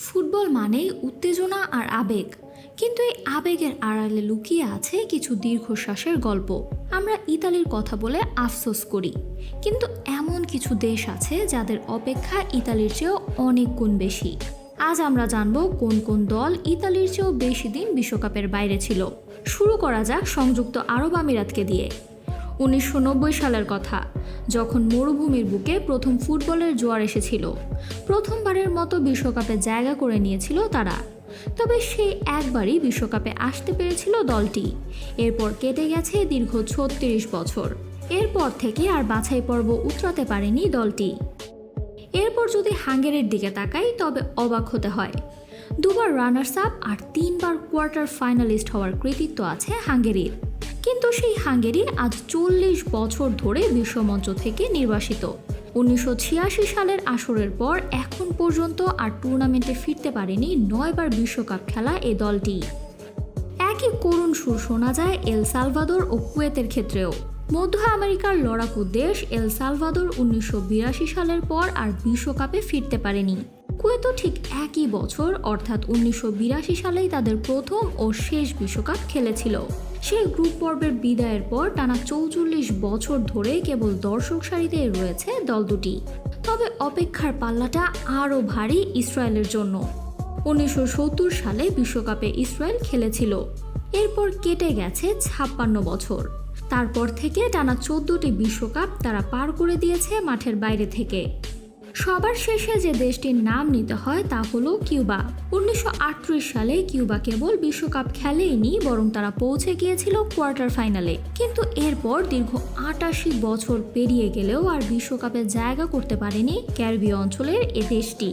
Football মানেই উত্তেজনা আর আবেগ, কিন্তু এই আবেগের আড়ালে লুকিয়ে আছে কিছু দীর্ঘশ্বাসের গল্প। আমরা ইতালির কথা বলে আফসোস করি, কিন্তু এমন কিছু দেশ আছে যাদের অপেক্ষা ইতালির চেয়েও অনেক গুণ বেশি। আজ আমরা জানব কোন কোন দল ইতালির চেয়েও বেশি দিন বিশ্বকাপের বাইরে ছিল। শুরু করা যাক সংযুক্ত আরব আমিরাতকে দিয়ে। 1990 সালের কথা, যখন মরুভূমির বুকে প্রথম ফুটবলের জোয়ার এসেছিল। প্রথমবারের মতো বিশ্বকাপে জায়গা করে নিয়েছিল তারা। তবে সেই একবারই বিশ্বকাপে আসতে পেরেছিল দলটি। এরপর কেটে গেছে দীর্ঘ 36 বছর। এরপর থেকে আর বাছাই পর্ব উতরাতে পারেনি দলটি। এরপর যদি হাঙ্গেরির দিকে তাকাই তবে অবাক হতে হয়। দুবার রানার্স আপ আর 3বার কোয়ার্টার ফাইনালিস্ট হওয়ার কৃতিত্ব আছে হাঙ্গেরির। কিন্তু সেই হাঙ্গেরি আজ 40 বছর ধরে বিশ্বমঞ্চ থেকে নির্বাসিত। 1986 সালের আসরের পর এখন পর্যন্ত আর টুর্নামেন্টে ফিরতে পারেনি 9বার বিশ্বকাপ খেলা এ দলটি। একই করুণ সুর শোনা যায় এল সালভাদর ও কুয়েতের ক্ষেত্রেও। মধ্য আমেরিকার লড়াকু দেশ এল সালভাদর 1982 সালের পর আর বিশ্বকাপে ফিরতে পারেনি। কুয়েতও ঠিক একই বছর অর্থাৎ 1982 সালেই তাদের প্রথম ও শেষ বিশ্বকাপ খেলেছিল। সেই গ্রুপ পর্বের বিদায়ের পর টানা 44 বছর ধরে কেবল দর্শক সারিতে রয়েছে দল দুটি। তবে অপেক্ষার পাল্লাটা আরও ভারী ইসরায়েলের জন্য। 1970 সালে বিশ্বকাপে ইসরায়েল খেলেছিল। এরপর কেটে গেছে 56 বছর। তারপর থেকে টানা 14টি বিশ্বকাপ তারা পার করে দিয়েছে মাঠের বাইরে থেকে। সবার শেষে যে দেশটির নাম নিতে হয় তা হলো কিউবা। 1938 সালে কিউবা কেবল বিশ্বকাপ খেলেইনি, বরং তারা পৌঁছে গিয়েছিল কোয়ার্টার ফাইনালে। কিন্তু এরপর দীর্ঘ 88 বছর পেরিয়ে গেলেও আর বিশ্বকাপে জায়গা করতে পারেনি ক্যারিবীয় অঞ্চলের এ দেশটি।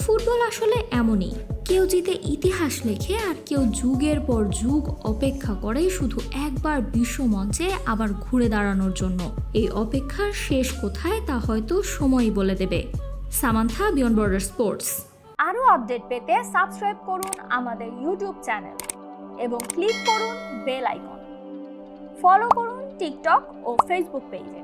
ফুটবল আসলে এমনই, কেউ জিতে ইতিহাস লেখে আর কেউ যুগের পর যুগ অপেক্ষা করে শুধু একবার বিশ্বমঞ্চে আবার ঘুরে দাঁড়ানোর জন্য। এই অপেক্ষার শেষ কোথায় তা হয়তো সময়ই বলে দেবে। Samantha, beyond border sports. আরও আপডেট পেতে সাবস্ক্রাইব করুন আমাদের ইউটিউব চ্যানেল এবং ক্লিক করুন বেল আইকন। ফলো করুন টিকটক ও ফেসবুক পেজে।